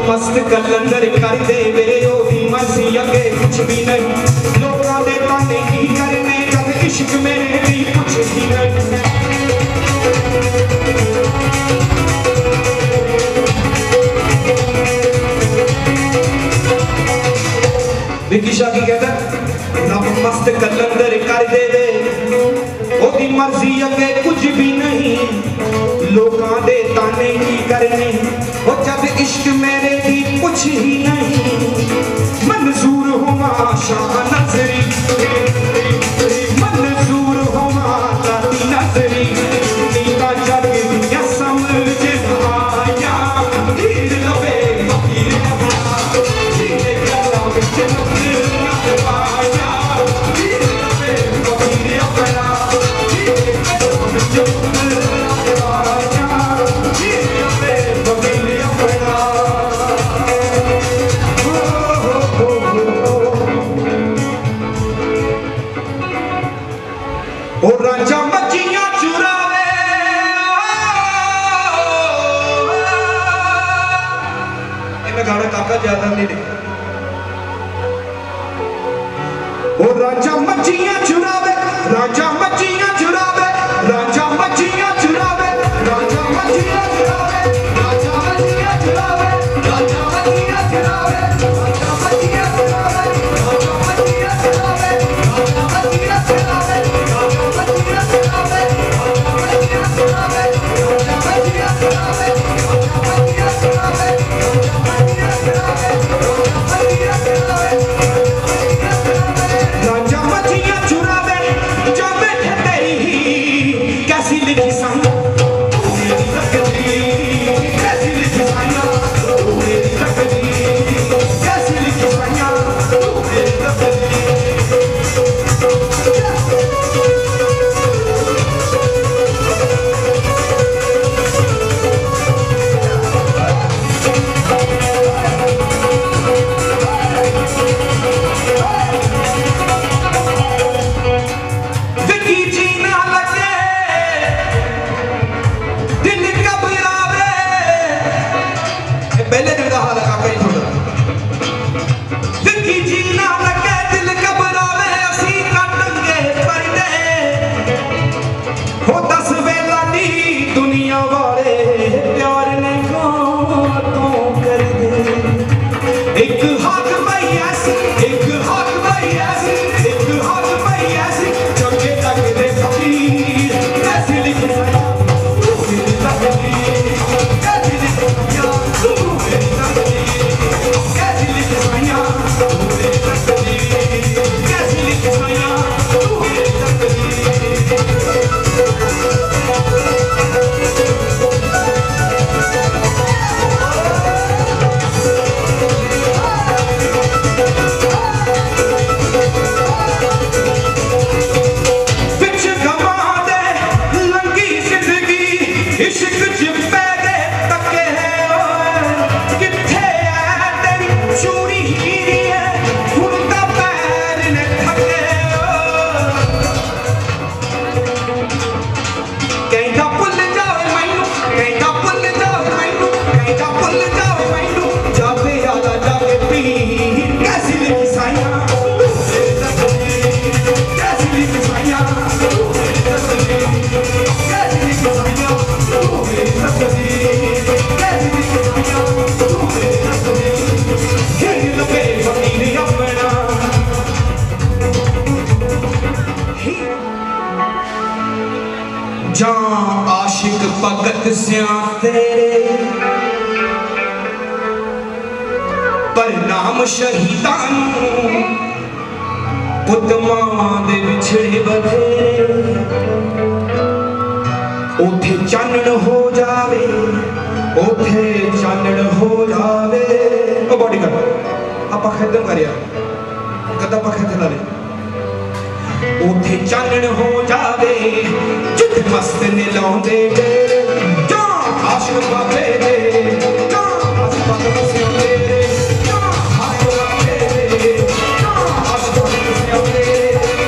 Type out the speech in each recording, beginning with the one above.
मस्त कलंदर कर दे वे ओदी मर्जी अगे कुछ भी नहीं लोकां दे ताने की करने जब इश्क मेरे दी कुछ भी नहीं विकिशा की कहता रब मस्त कलंदर कर दे वे ओदी मर्जी अगे कुछ भी नहीं लोकां दे ताने की करने वो जब इश्क मेरे दी कुछ ही नहीं मंजूर हो शाह नजरी मंजूर हो ताती नजरी नीता जग दिया समझ आया हीर लबे हीर लबा जीने गला विच नजर आया हीर लबे हीर अपना जीने गला विच नजर आया हीर लबे हीर अपना ओ राजा मच्छियां चुरावे इन्हें गाना काका ज्यादा नहीं दे ओ राजा मच्छियां चुरावे राजा मच्छियां चुरावे राजा मच्छियां चुरावे राजा मच्छियां चुरावे राजा मच्छियां चुरावे राजा मच्छियां चुरावे राजा मच्छियां चुरावे राजा मच्छियां चुरावे राजा मच्छियां चुरावे राजा मच्छियां चुरावे नाम शहीदां पुत मां दे विछड़े बथेरे उथे चानण हो जावे उथे चानण हो जावे ओ बॉडी कर आपा खत्म करिया कदा पा खत्म ला ले उथे चानण हो जावे जित मस्त ने लाउंदे डेरे जा आशिक बाबे दे जा आशिक बाबे से तेरे जा आशिक बाबे दे जा आशिक बाबे से तेरे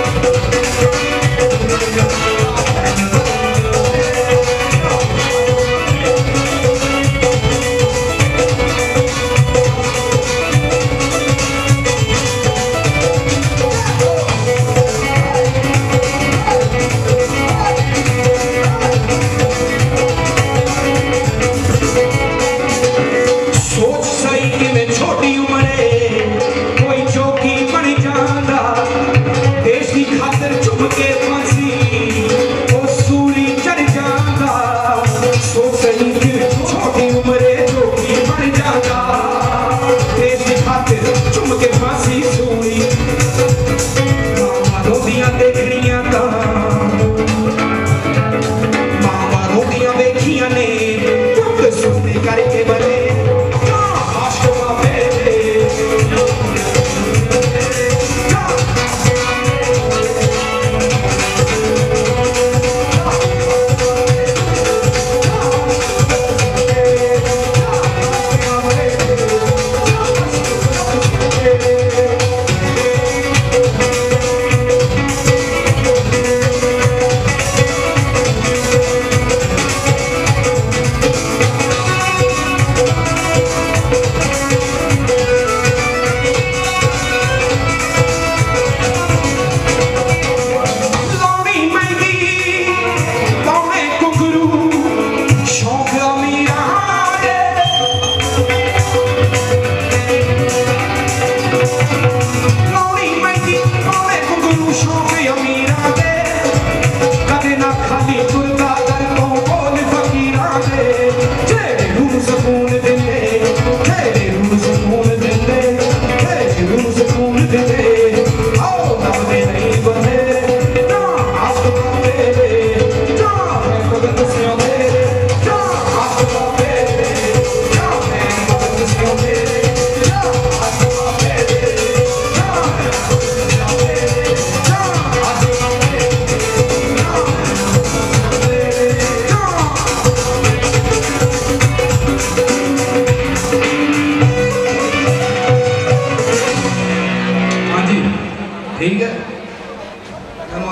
ठीक है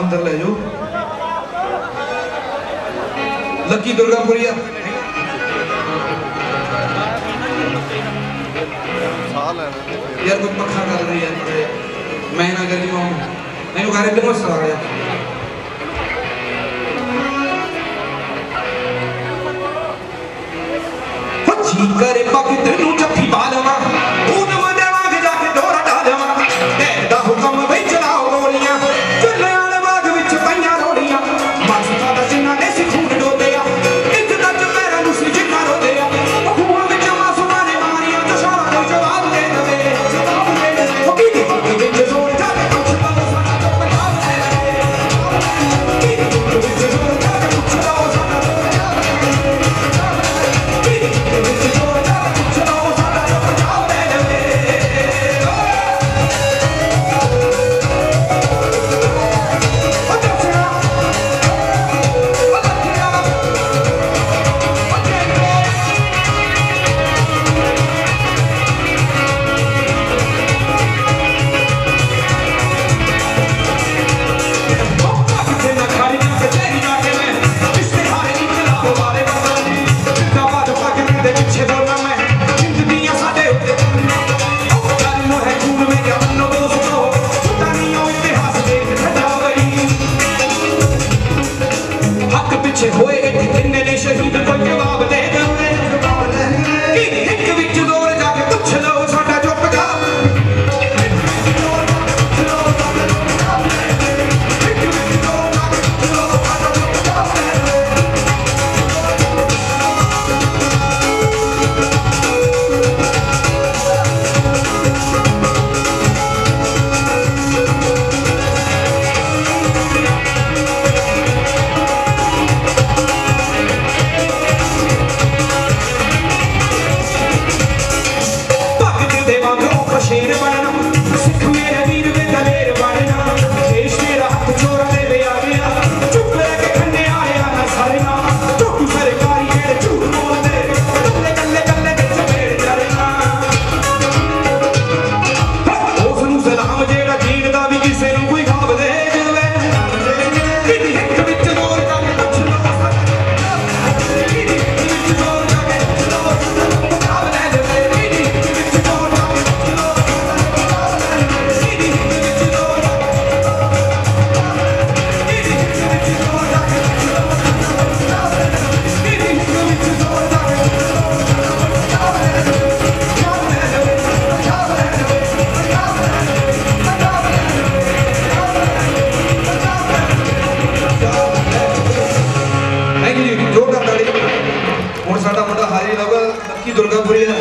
अंदर ले जाओ लकी दुर्गापुरिया यार कोई पक्का कर रही है मैं ना कर रही नहीं कार्यक्रम मस्त आ गया जी करे पग तेनू जफ्फी पा लवा ऊन मदेवा के जाके डोरा डालवा तेरा हुक्म वे चलाओ गोलियां चुल्ले वाले बाग विच पईयां रोड़ियां मासूमा दा जिन्ना ने सिखून डोलिया इज्जत च पैरां नूं सी जिन्ना रोलिया खून विच मासूमा ने मारियां तो शाला दा जवाब दे दवे ओ कीदी विच जोर जाके कुछ लाओ साडा तो पंजाब दे दवे कीदी विच जोर जाके कुछ लाओ साडा तो पंजाब दे दवे हारी लाऊगा लक्की दुर्गापुरी का।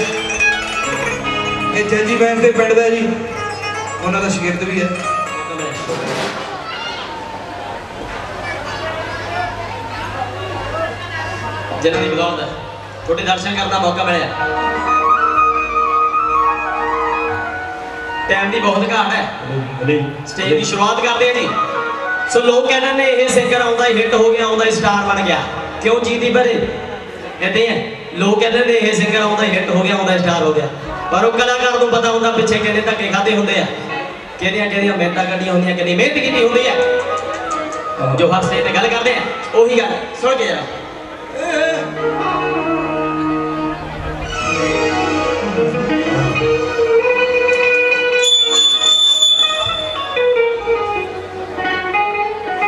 ये जैजी बैंड के पिंड का जी, उन्होंने शगिर्द भी है। जिन्हों की बदौलत थोड़े दर्शन करने का मौका मिले। टाइम की बहुत घाट है, स्टेज की शुरुआत करते हैं जी। सो लोग कहते हैं ये सिंगर आउंदा ही हिट हो गया, आउंदा ही स्टार बन गया। क्यों जीती भरे कहते हैं लोग कहते हैं ये सिंगर आउंदा ही हिट हो गया, आउंदा ही स्टार हो गया। पर वो कलाकार को पता होंगे पिछे कितने धक्के खाते होंगे, किहड़ियां मेहनत कड्डियां होंदियां, कितनी मेहनत की होंगी है। जो हर स्टेज पर गल करते हैं वही गल सुन के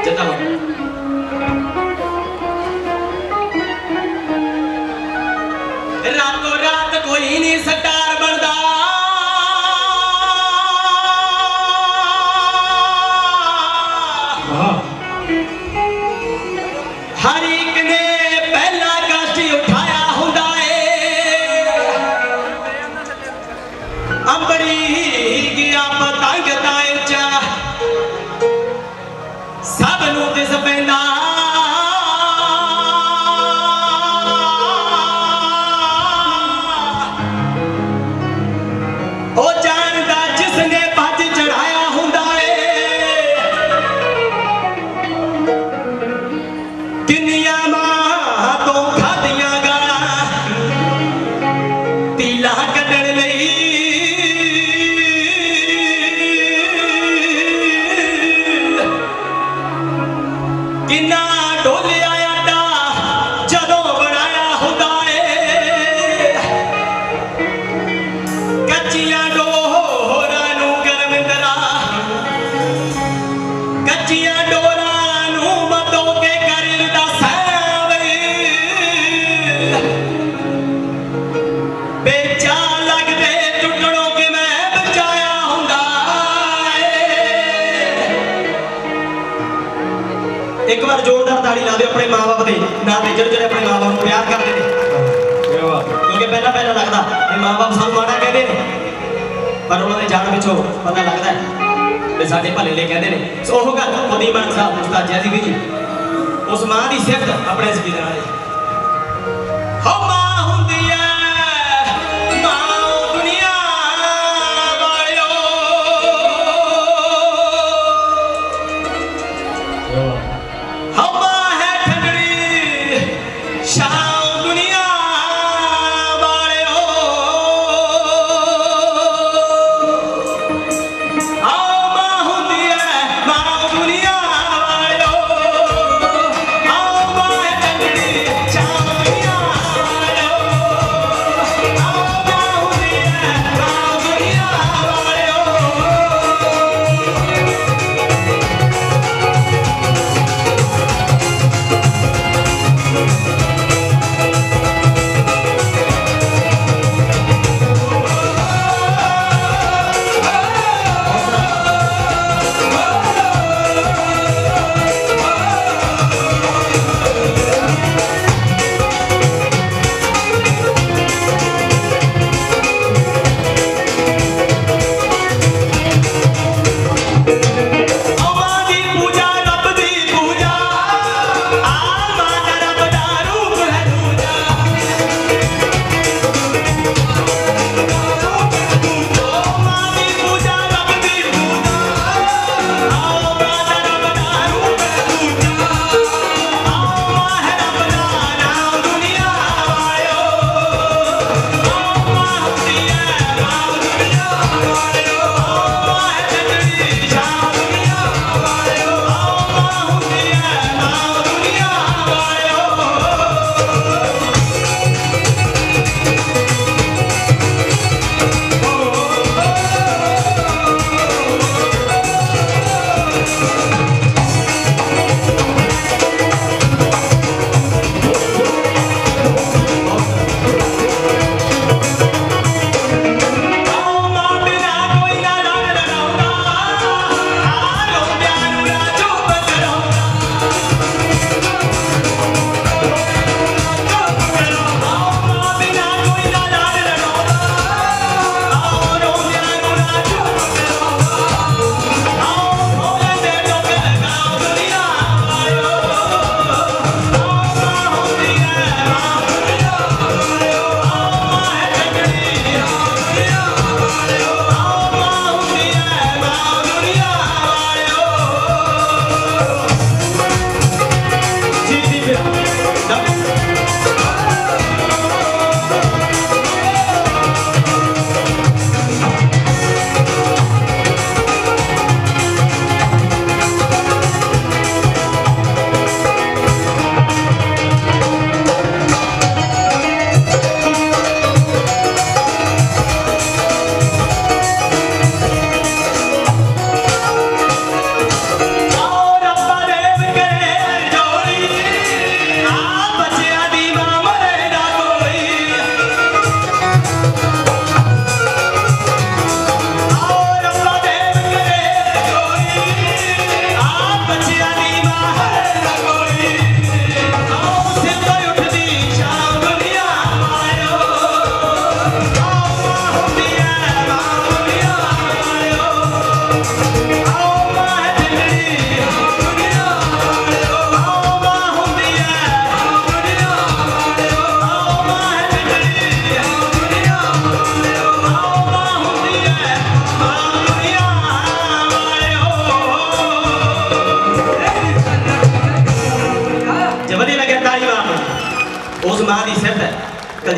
जरा रातों रात कोई नहीं स्टार बनता, हर एक ने पहला कष्ट उठाया होंदा है। अंबरी गया पतंग ताए चा सब नूं दिस पैंदा। एक बार जोरदार ताड़ी ला दो अपने माँ बाप के नाम पे, जो अपने माँ बाप को प्यार करते हैं। क्योंकि पहला पहला लगता है माँ बाप सानू माड़ा कहते हैं, पर उन्होंने जान पिछों पता लगता है कि साडे भले लिए कहते हैं। सो वो गल खुद ही बन साहब उस्ताद जैसी भी उस माँ की सिफत अपने जमीन वाले हो माँ हुंदी है माँ दुनिया वालियो। शाम दुनिया वालियो आओ मां हुंदी है मां दुनिया वालियो, आओ मां ठंडी शाम दुनिया वालियो, आओ मां हुंदी है मां दुनिया वालियो।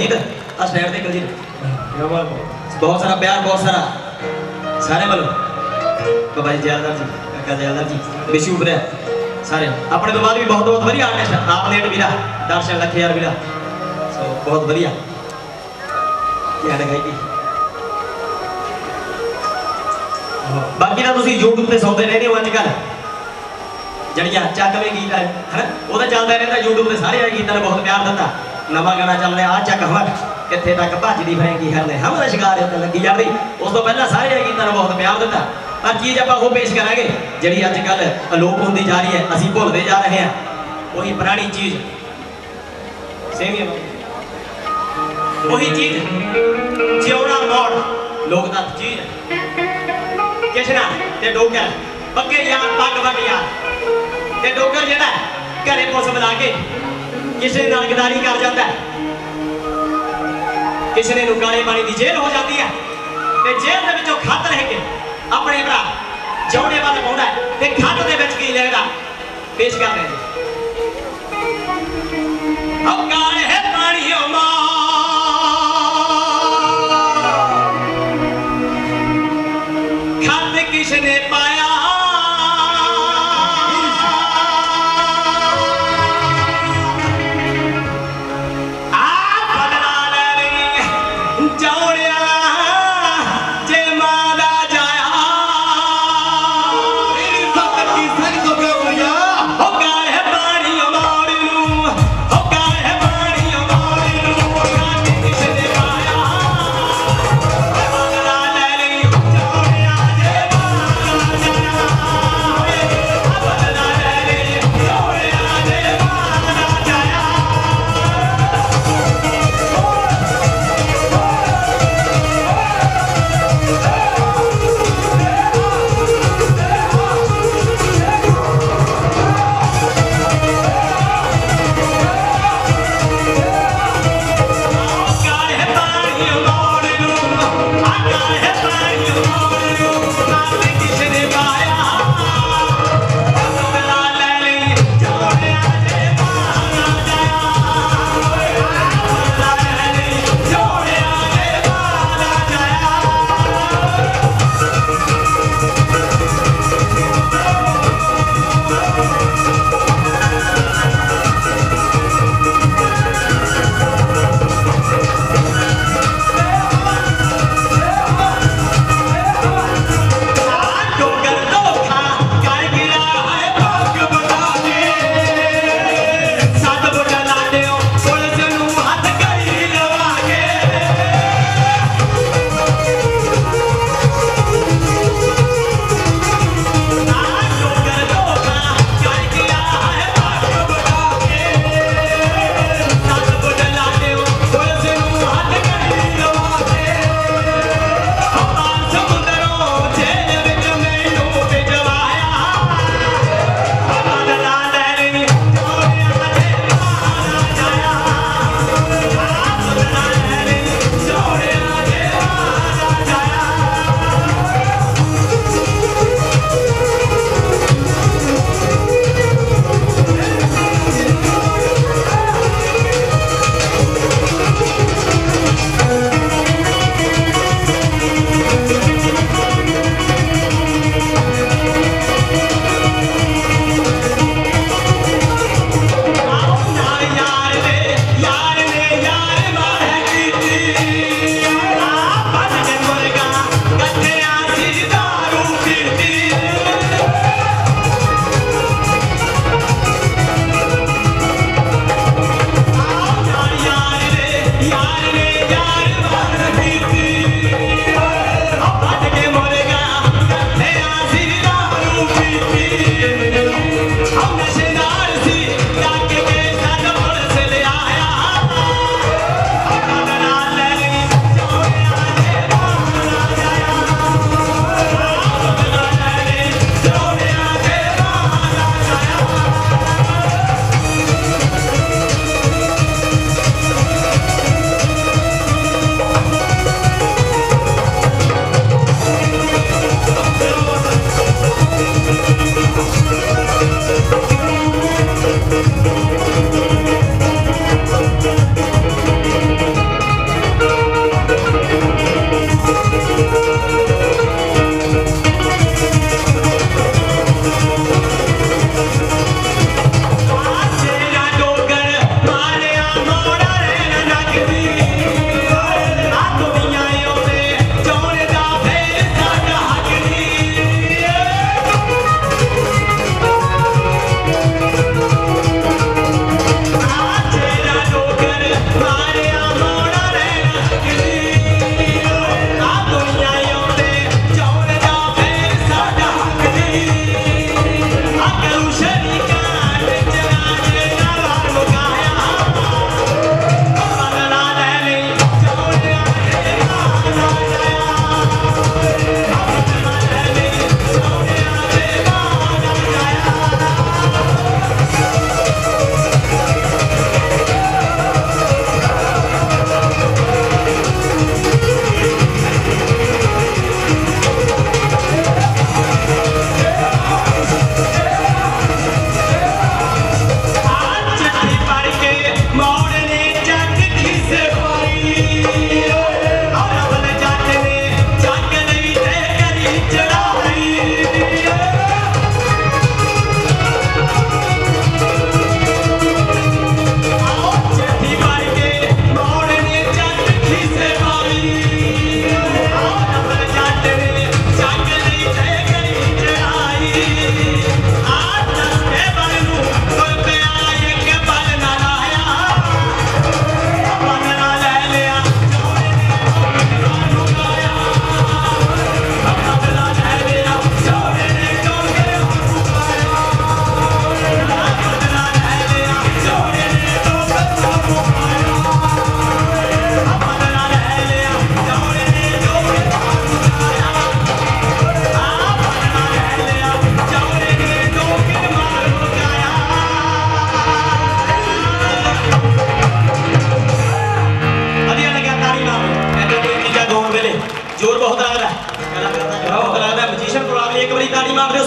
कलजीत आ स्टैंड ते कलजीत बहुत सारा प्यार बहुत सारा सारे वालों बाबा जी जयलदार जी काका जयलदार जी विशु उपरे सारे अपने तो बाद भी बहुत बहुत बढ़िया आर्टिस्ट आप नेट वीरा दर्शन लखे यार वीरा सो बहुत बढ़िया क्या लगाई बाकी ना तुसी YouTube ਤੇ ਸੁਣਦੇ ਰਹਿੰਦੇ ਹੋ ਅੱਜਕੱਲ ਜੜੀਆਂ ਚੱਕਵੇਂ ਗੀਤ ਹੈ ਹਨਾ ਉਹਦਾ ਚੱਲਦਾ ਰਹਿੰਦਾ YouTube ਤੇ ਸਾਰੇ ਗੀਤਾਂ ਨੂੰ ਬਹੁਤ ਪਿਆਰ ਦਿੰਦਾ ਨਵਾਂ ਗਾਣਾ ਚੱਲ ਰਿਹਾ ਆ ਚੱਕ ਹਵਾ ਕਿੱਥੇ ਤੱਕ ਭੱਜਦੀ ਫਰੈਂਕੀ ਹਰਨੇ ਹਮਰਾ ਸ਼ਿਕਾਰ ਉੱਤੇ ਲੱਗੀ ਜਾਂਦੀ ਉਸ ਤੋਂ ਪਹਿਲਾਂ ਸਾਰੇ ਗੀਤਾਂ ਨੂੰ ਬਹੁਤ ਪਿਆਰ ਦਿੰਦਾ ਪਰ ਚੀਜ਼ ਆਪਾਂ ਉਹ ਪੇਸ਼ ਕਰਾਂਗੇ ਜਿਹੜੀ ਅੱਜਕੱਲ ਅਲੋਪ ਹੁੰਦੀ ਜਾ ਰਹੀ ਹੈ ਅਸੀਂ ਭੁੱਲਦੇ ਜਾ ਰਹੇ ਹਾਂ ਉਹੀ ਪੁਰਾਣੀ ਚੀਜ਼ ਸੇਮ ਹੀ ਉਹੀ ਚੀਜ਼ ਜਿਉਣਾ ਮੋੜ ਲੋਕ ਦਾ ਚੀਜ਼ किशना ते डोगर पक्के यार पग वट यार ते डोगर जेड़ा घरे पुलिस बुला के किसी नाल गदारी कर जाता है किसी ने काले पानी की जेल हो जाती है ते जेल दे विचों खत रह के अपने भरा जौने वाल पाउंदा है ते खत दे विच की लिखदा पेश कर रहे हैं अब काले है पानी ओ मां किसने पाया आप बदला ले जौड़िया जे मादा जाया मेरी सत्तर की सही तो क्या भैया हो काले पानी मारी नू हो काले पानी मारी नू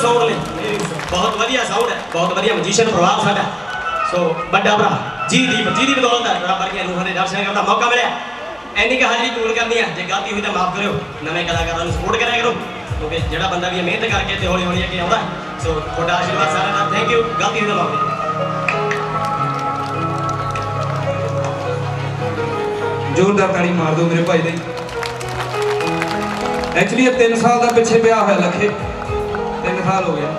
साउंड ले बहुत वधिया साउंड है बहुत वधिया म्यूजिशियन परिवार साडा सो बड़ा भरा जी दी बदौलत है रब वर्गियां रूहां दे दर्शन करने का मौका मिले इन्नी का हाजिरी कबूल करनी है जे गलती हुई तो माफ करो नवे कलाकारों सपोर्ट कराया करो क्योंकि जो बंदा भी मेहनत करके तो हौली हौली अगे आता है सो थोड़ा आशीर्वाद सारा ना थैंक यू गलती हुई तो माफ करो जोरदार ताड़ी मार दो मेरे भाई दी एक्चुअली 3 साल का पिछे ब्याह है लखे 3 साल हो गया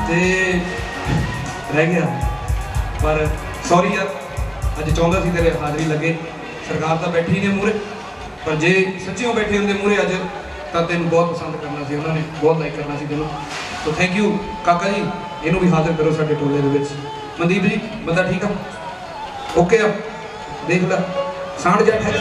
ते रह गया पर सॉरी यार अज चाहता सी तेरे हाज़री लगे सरकार तो बैठी ने मूहरे पर जे सच्चियों बैठे होंगे मूहरे अज तो तेन बहुत पसंद करना सी उन्होंने बहुत लाइक करना सी तेनों तो थैंक यू काका जी इनू भी हाजिर करो साडे टोले दे विच मनदीप जी बंदा ठीक है ओके आ देख ला सांड जट है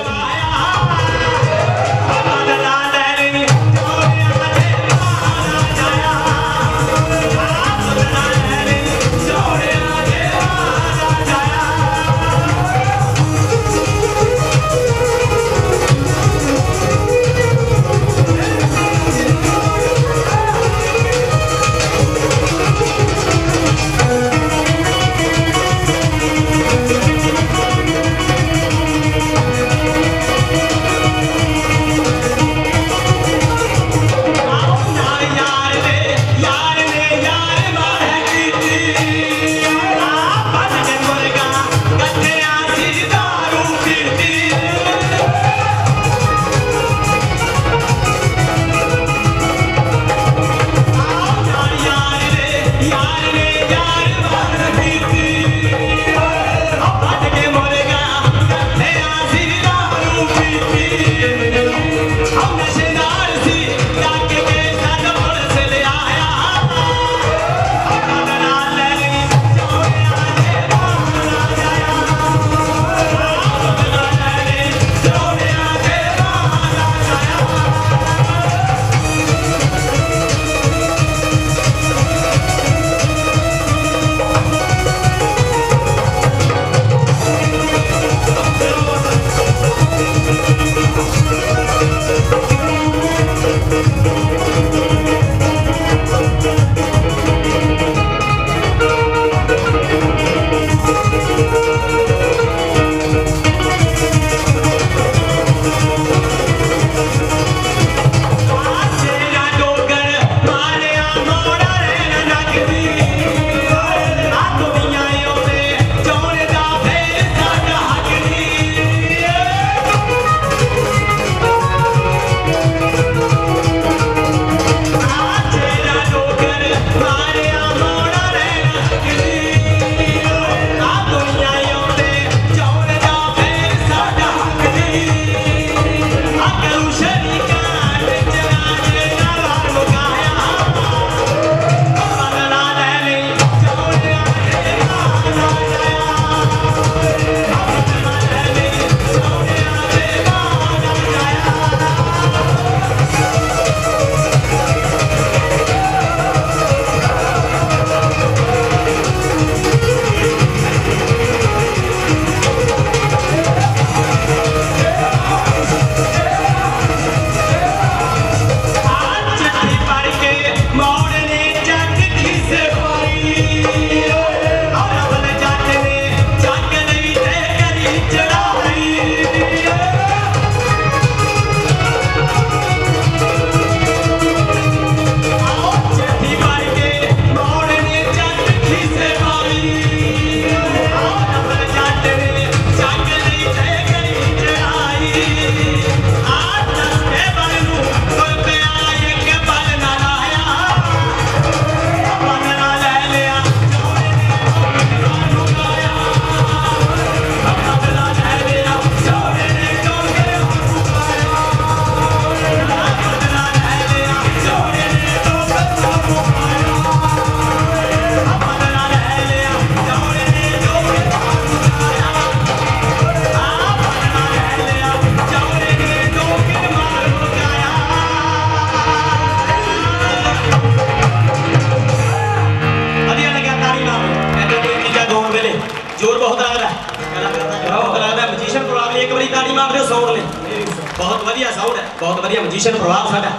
बहुत वधिया साउंड है बहुत वधिया म्यूजिशियन परिवार साडा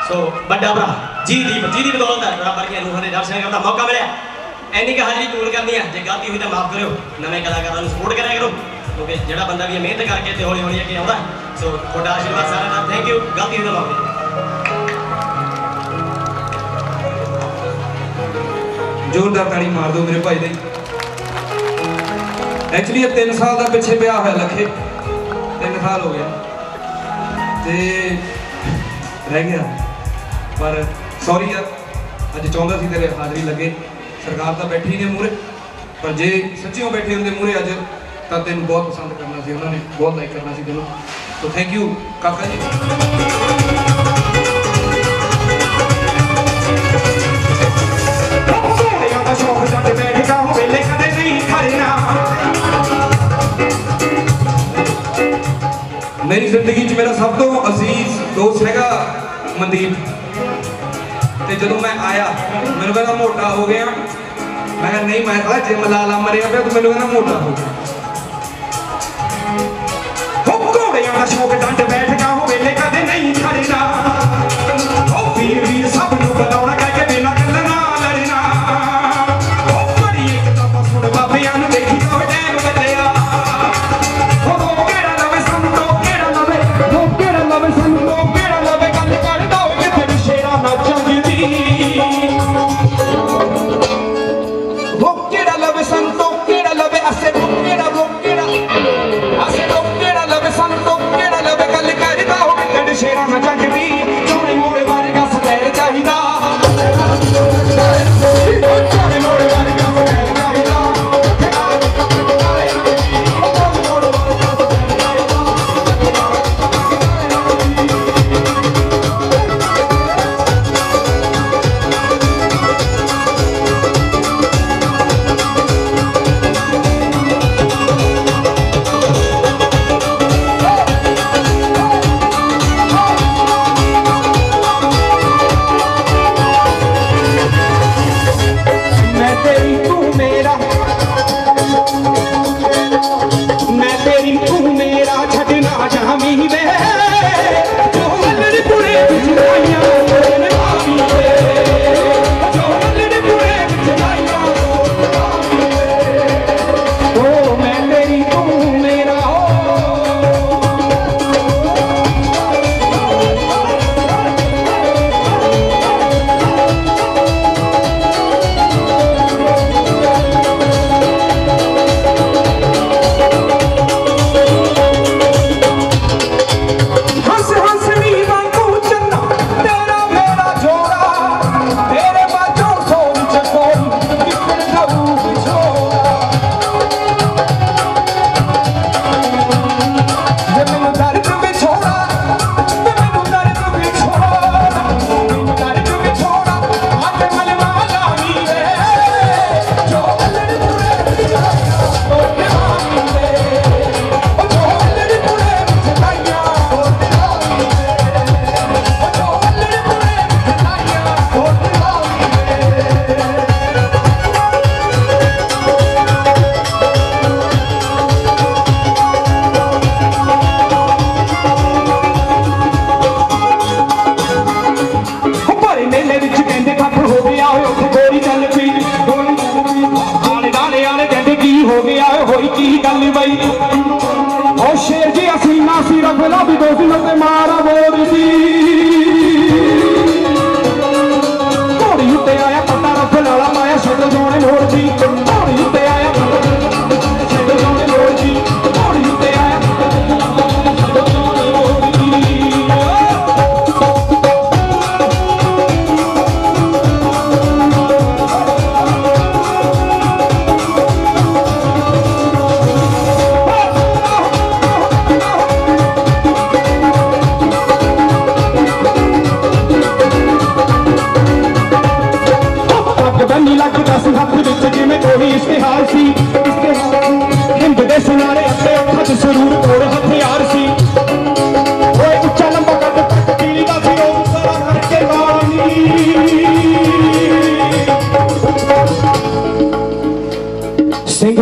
सो बड़ा भरा जी दी बदौलत है रब वर्गियां रूहां दे दर्शन करने का मौका मिले इन्नी का हाजरी कबूल करनी है जो गलती हुई तो माफ़ करो नवे कलाकारों सपोर्ट करा करो क्योंकि जो बंदा भी मेहनत करके तो हौली हौली अगे आता सो थोड़ा आशीर्वाद सारा का थैंक यू गलती हुई तो माफ़ जोरदार ताड़ी मार दो मेरे भाई दी एक्चुअली 3 साल का पिछे ब्याह है लखे 3 साल हो गया ते रह गया पर सॉरी यार अज चाहता सी तेरे हाजरी लगे सरकार तो बैठी ने मूहरे पर जे सच्चियों बैठे होंगे मूहरे अज तो तेन बहुत पसंद करना सी उन्होंने बहुत लाइक करना सी तेनों तो थैंक यू काका जी मेरी जिंदगी च मेरा सब तो अजीज दोस्त है मनदीप ते जदों मैं आया मैंने कहना मोटा हो गया मैं कहा नहीं मैं कहा जिम लाला मरिया पे तो मैंने कहना मोटा हो गया घोड़ियां दा शौक डंड बैठ गया हो वेले कदे नहीं खड़ना ओ वीर सब नूं बुलाउणा कह के बिना गल ना लड़ना ओ बड़ी एक तपा सुण बाबियां नूं देखी तो टैम बदलिया ओ केड़ा लवे संतो केड़ा लवे संतो केड़ा लवे गल करदा ओ किते शेरा ना चंगदी ओ केड़ा लवे संतो केड़ा लवे असे केड़ा असे केड़ा लवे संतो केड़ा लवे गल करदा ओ किते शेरा ना चंगदी चोणे मोड़े वर्गा सदैर चाहिदा चोणे मोड़े वर्गा सदैर चाहिदा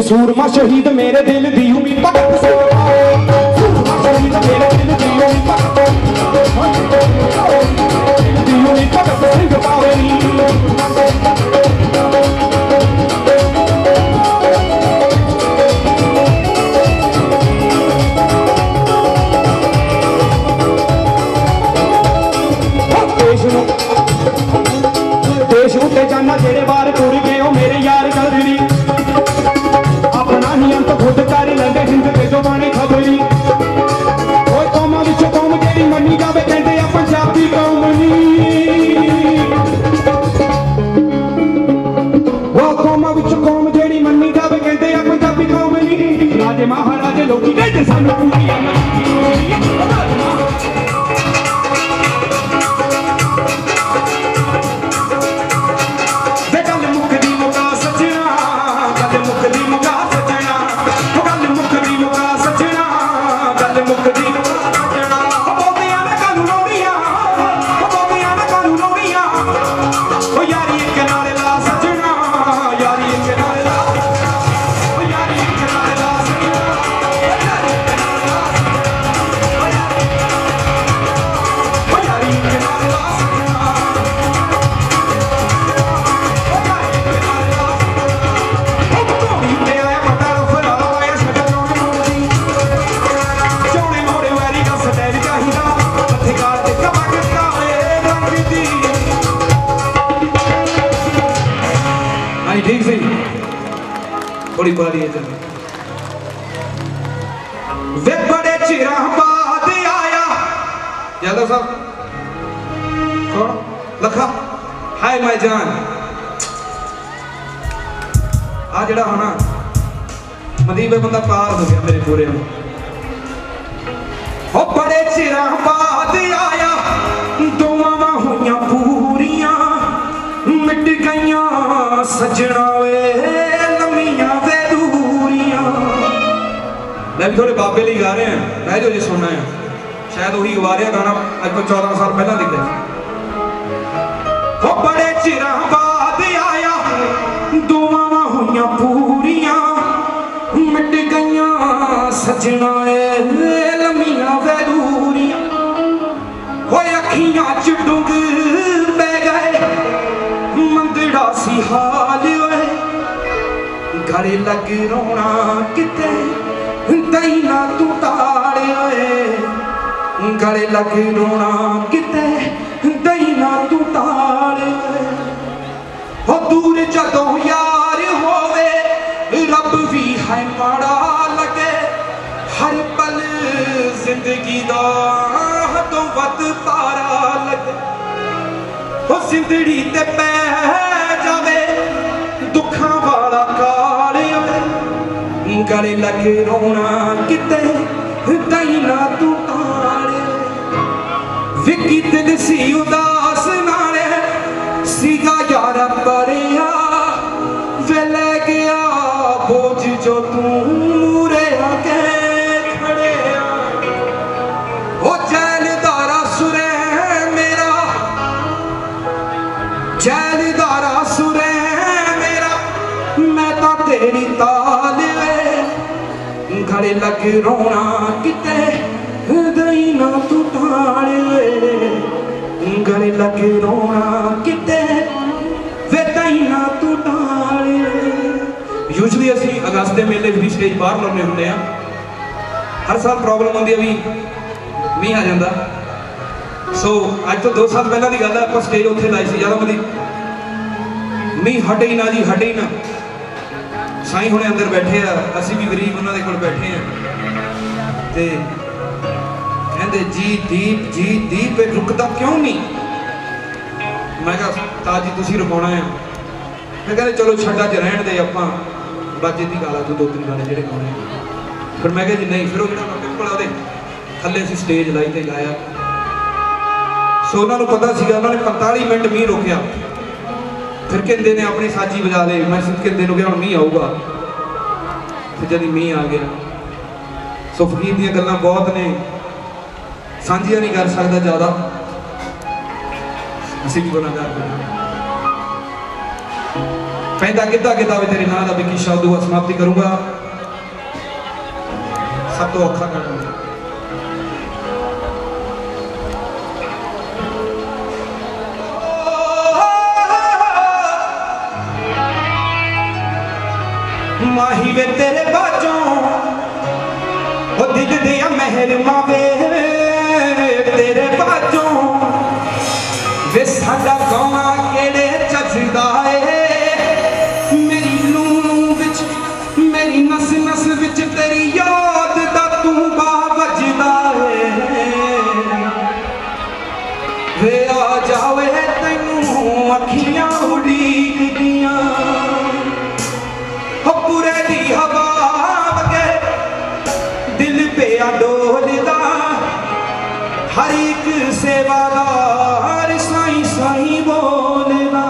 सूरमा शहीद मेरे दिल दी उम्मीद भगत सूरमा शहीद मेरे दिल दी उम्मीद भगत सिंह थोड़ी बारी है चल वे बड़े चिरा बाद आया यादव साहब कौन लखा हाय माय जान आ जड़ा होना मदीब बंदा पार हो गया मेरे पूरे में ओ बड़े चिरा बाद आया दोवां होइयां पूरियां मिट गईयां सजना वे लम्मियां वे दूरियां मैं भी थोड़े बाबे लिए गा रहे हैं रह जो जी सुनना है शायद वही गा रहा गाना आज को 14 साल पहला लिखा ओ बड़े चिरा बाद आया दोवां होइयां पूरियां मिट गईयां सजना लम्मियां वे दूरियां होए अखियां च डुंग पै गए मंदड़ा सी हाल होए गले लग रोना किते दई ना तू ताड़े होए गले लग रोना किते दई ना तू ताड़े होए हो दूर जदों यार होवे रब भी है माड़ा लगे हर पल जिंदगी दा तो वत पारा लगे हो जिंदड़ी ते पै जावे दुखां वाला काल गले लगे रोना किते दई ना तू ताड़े विकी दिल सी उदास नाले सीगा यारा परिया वे ले गया बोझ जो तू मूरे आके खड़े ओ जैलदारा सुरे मेरा जैलदारा सुरे मेरा मैं तो तेरी ताल गले लग रोना किते दई ना तू ताड़े गले लग रोना किते वे दई ना तू ताड़े यूजुअली असी अगस्त के मेले भी स्टेज बाहर लाने होंगे हर साल प्रॉब्लम होंगी भी मीह आ जाता सो अज तो 2 साल पहला की गल है आप स्टेज उत्थे लाई सी ज़्यादा मती मीह हटे ही ना जी हटे ही ना साई हुणे अंदर बैठे आ असी भी गरीब उन्होंने कोल बैठे हैं ते कहते जी दीप रुकता क्यों नहीं मैं कहा ताज जी तुसी रुकाउणा है फिर कहते चलो छड्डा च रहण दे आपां बाजे दी गाला तो 2-3 गाने जेडे गाने फिर मैं कहा जी नहीं फिर वो बिल्कुल ਉਹਦੇ थल्ले सी स्टेज लाई ते गाया सो उन्होंने पता सीगा उन्होंने 45 मिनट मीह रोकिया फिर कहते ने अपनी साजी बजा ले मैं कहते हो गया हम मीह आऊगा फिर जब मीह आ गया सो फकीर दी गल्लां बहुत ने सांझियां नहीं कर सकता ज़्यादा असीं भी गुनाहगार पैदा किदा किदा भी तेरे नाम का विकी शब्द हुआ समाप्ति करूंगा सब तो औखा कर माही वे तेरे बाजों ओ दिल दिया मेहर मावे तेरे बाजों वे साडा गाना केड़े चजदा है मेरी लूं विच मेरी नस नस विच तेरी याद दा तू बा वजदा है वे आ जावे तैनू अखियां उड़ीकदियां पूरे दी हवा वगे दिल पे डोलदा हर एक सेवादार साईं साईं बोलदा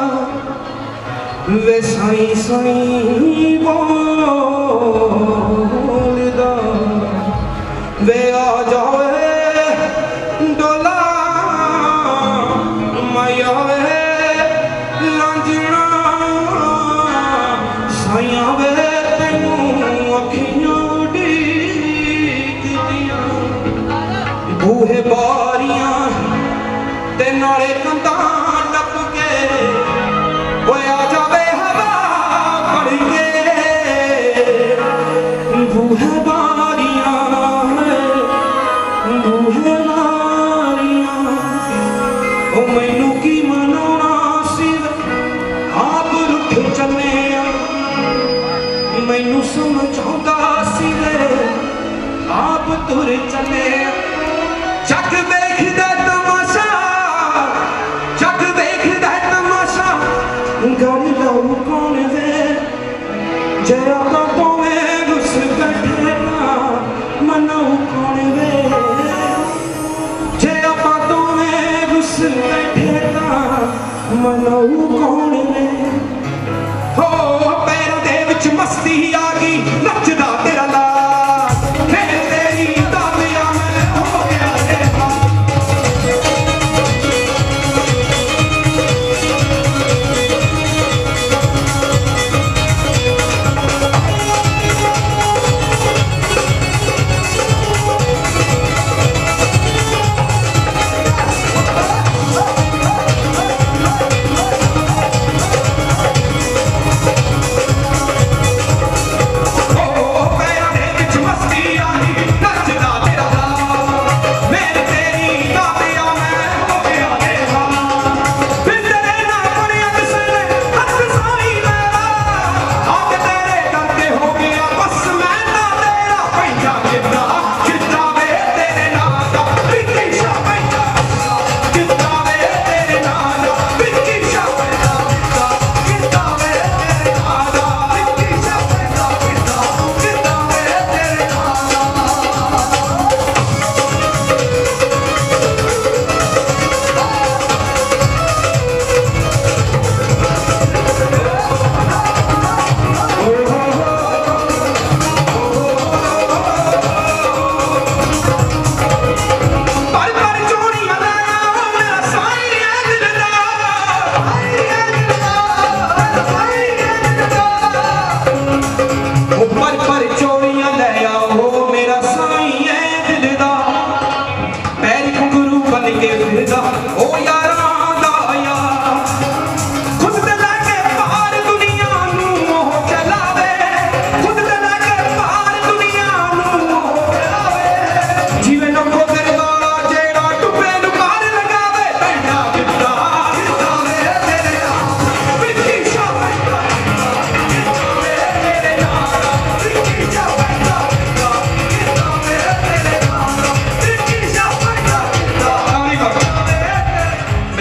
वे साईं साईं बोलदा वे आ जावे डोला माया वे लांजना साईं वे बूहे बारियां ते नाले कंधां टप के होया जावे हवा पड़ के बूहे बारियां ओ मैनू की मनाना सिर आप रुठ चले मैनू लहू कौन ने हो पैरों दे विच मस्ती आ गई नचदा तेरा लाल मैं तेरी दादिया मैं हो गया देवा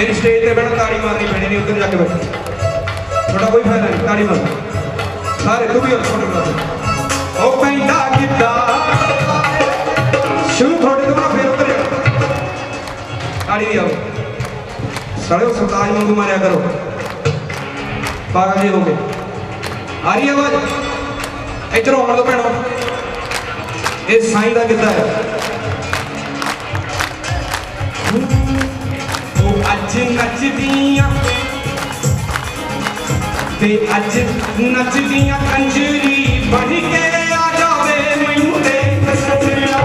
मेरी स्टेज पे बैठो ताड़ी मारनी पैनी नहीं उधर जाके बैठो थोड़ा कोई फायदा नहीं ताड़ी मार सारे तू भी और फोटोग्राफर ओ पैंदा गिद्दा शुरू थोड़े तो ना फिर उधर जाओ ताड़ी भी आओ सारे सरताज वांगू मारिया करो पागल जी हो गए आ रही आवाज इधर आने दो भैनों ये साईं दा गिद्दा है अज नचदियां ते अज नचदियां कंजरी बन के आ जावे मैनू दे सजना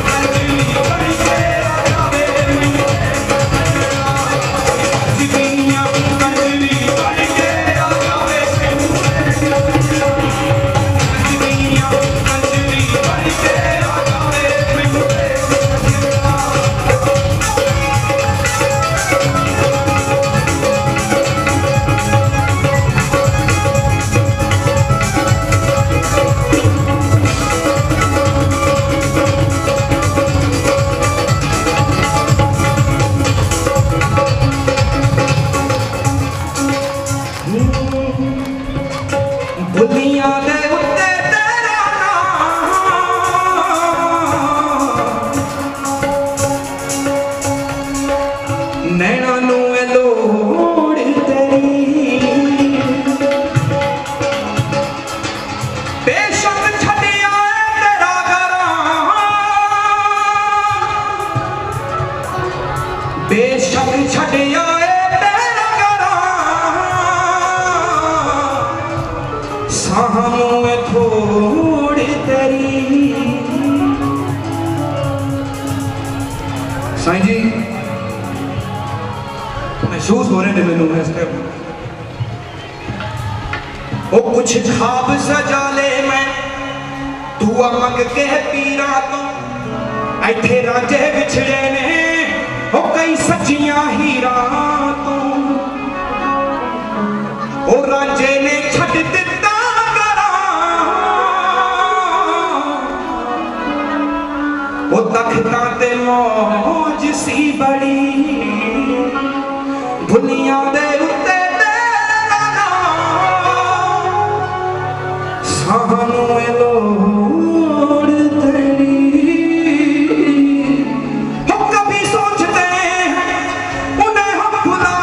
कंजरी बन के आ जावे मैनू नचदियां कंजरी बन के आ जावे मैनू नचदियां कंजरी बन के आ जावे मैनू बेशक छड़िया तेरा करा सामने थोड़ी तेरी साईं जी महसूस हो रहे थे मैनू इस टाइम वो कुछ ख्वाब सजा ले मैं दुआ मंग के पीरा तो इथे रांझे विछड़े ने ओ कई सच्चियां हीरा तो ओ रांझे ने छड़ दिता करा ओ तख्तां ते मौज सी बड़ी दुनिया दे उत्ते तेरा नाम सानू लोड़ तेरी हम कभी सोचते हैं उन्हें हम भुला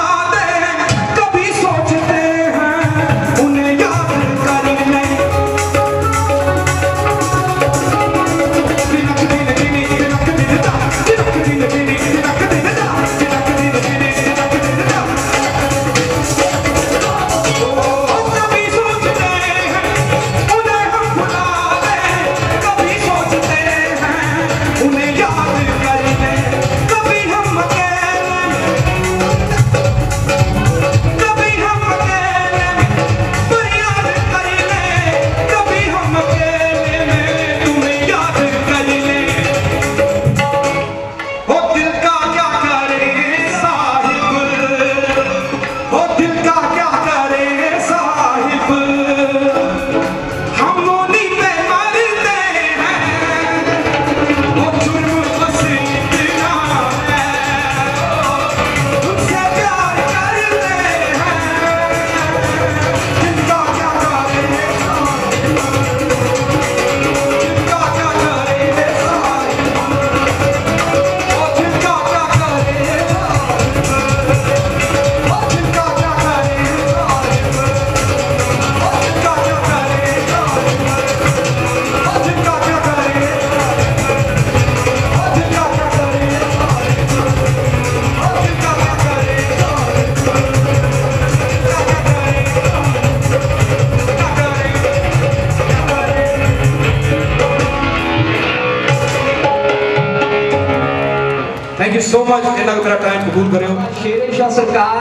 थैंक यू सो मच, इन्ना मेरा टाइम कबूल करो। शेरे शाह सरकार,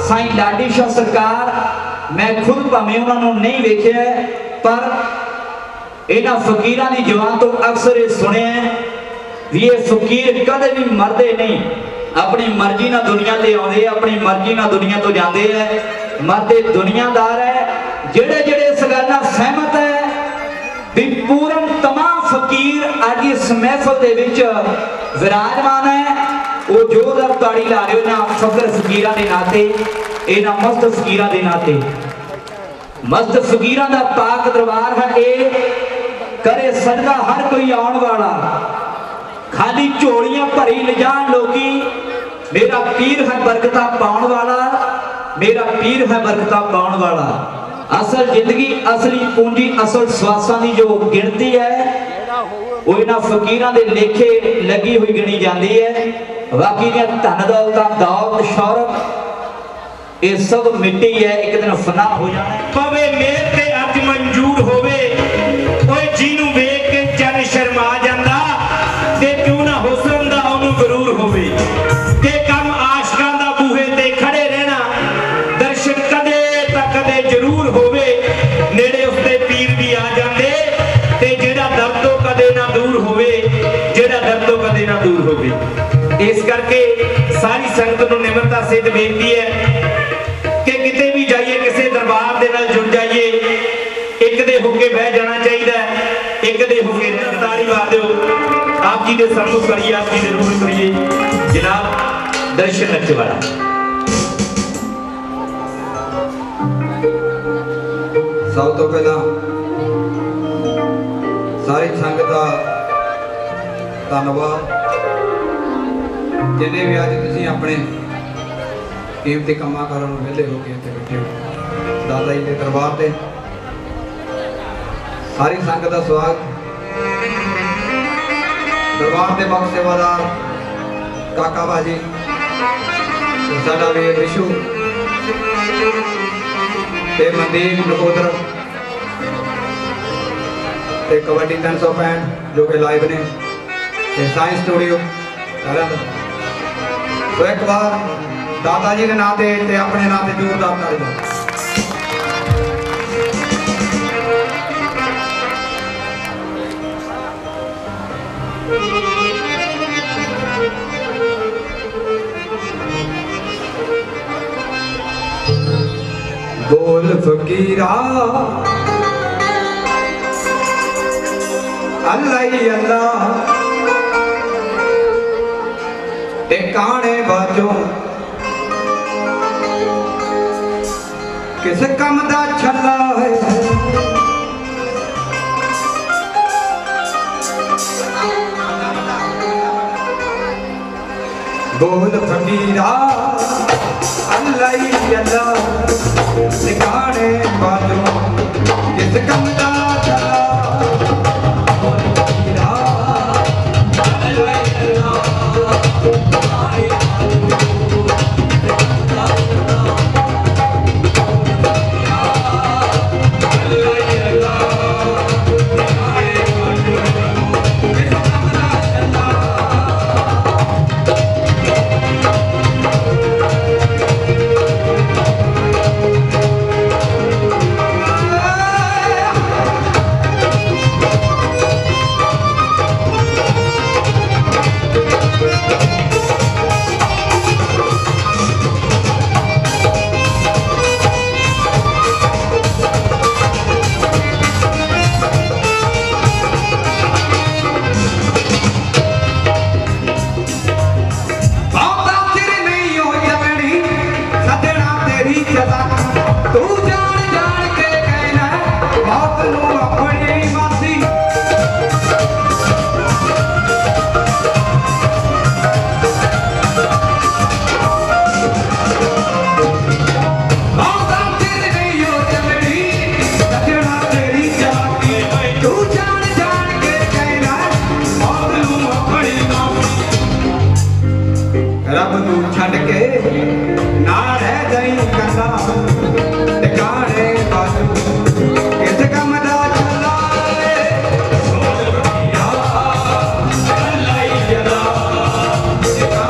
साईं लाडी शाह सरकार, मैं खुद भावें उन्होंने नहीं वेख्या पर इन्हां फकीरां दी जुबान तो अक्सर ये सुने भी ये फकीर कदे भी मरदे नहीं, अपनी मर्जी नाल दुनिया ते आउंदे, अपनी मर्जी नाल दुनिया तो जाते हैं, मरदे दुनियादार है। जेड़े जेड़े इस गल नाल सहमत है भी पूरन तमाम फकीर अज इस महफिल दे विच विराजमान है, वो जोरदार ताड़ी ला रहे हो ना फकर फकीरां दे नाते, इन्हां मस्त फकीरां दे नाते। मस्त फकीरां दा पाक दरबार है, ए करे सजदा हर कोई आउण वाला, खाली झोलियां भरी ले जान लोकी, मेरा पीर है बरकतां पाउण वाला, मेरा पीर है बरकतां पाउण वाला। असल जिंदगी असली पूंजी असल स्वासां दी जो गिनती है वो इन्हां फकीरां दे लेखे लगी हुई गिनी जाती है। बाकी दी धन दौलतां दौलत शौहरत ये सब मिट्टी है, एक दिन फना हो जाना। पवे मेर ते अज मंजूर होवे, ओए जीनू वेख के चन शर्मा जांदा, ते क्यों ना हुस्न दा ओनू गरूर होवे, ते कम आशिकां दा बूहे ते खड़े रहना, दर्शन कदे तां कदे जरूर होवे, नेड़े उसते पीर भी आ जांदे, ते जेड़ा दर्द तो कदे ना दूर होवे, जेड़ा दर्द तो कदे ना दूर होवे। इस करके सारी संगत नूं निमरता सहित बेनती है कि किते भी जाइए किसी दरबार दे नाल जुड़ जाइए, एक दे होके बह जाना चाहिए, एक दे होके ताड़ी मार दो। आप जी दे सामू करिए, आप जी जरूर करिए जनाब दर्शन रखवाड़ा। सब तो पहला सारी संगत का धन्यवाद, जिन्हें भी अज तुसीं अपने कीमती कामां कारण वेले हो के इत्थे बैठे हो दादा जी के दरबार से। सारी संगत का स्वागत। दरबार के मुख सेवादार काका भाजी, साडा वीर विशु ते मनदीप नकोदर ते कबड्डी 365 जो कि लाइव ने ते साइंस स्टूडियो सारा। तो एक बार दादा जी के नाम ते अपने नाम से जोरदार ताड़ी दो। बोल फकीरा अल्लाह ही अल्लाह, टिकाने बाजो किस कम दा छला है। बोल फकीरा अल्लाह ही अल्लाह, टिकाने बाजो किस कम दा छला। बोल फकीरा अल्लाह ही अल्लाह, टिकाने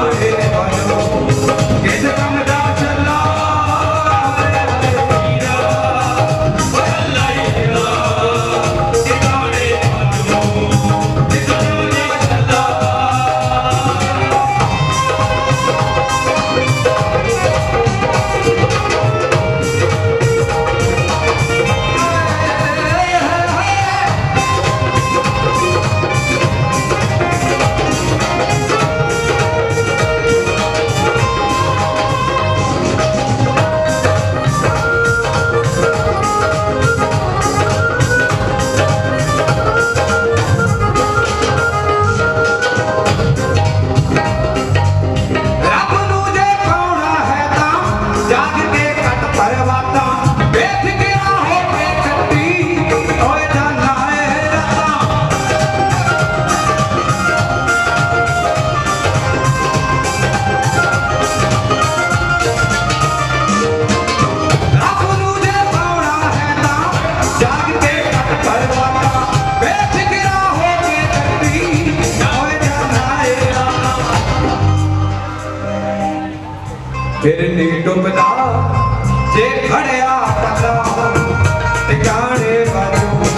फिर नी डुबदा जे खड़िया पता टिकाने वालों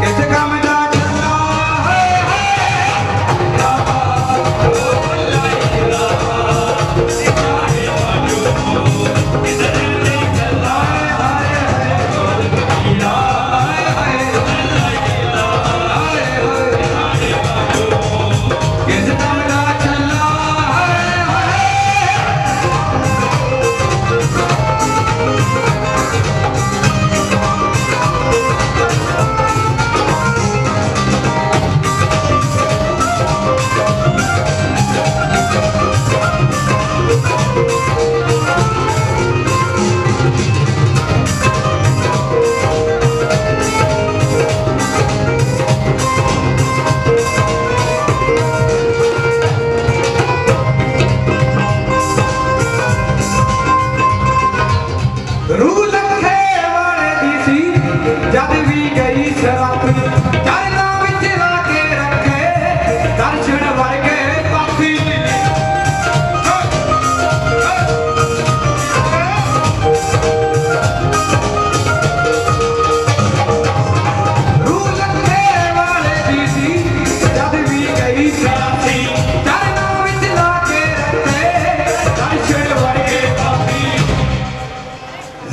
किस काम दा चला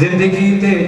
जिंदगी ते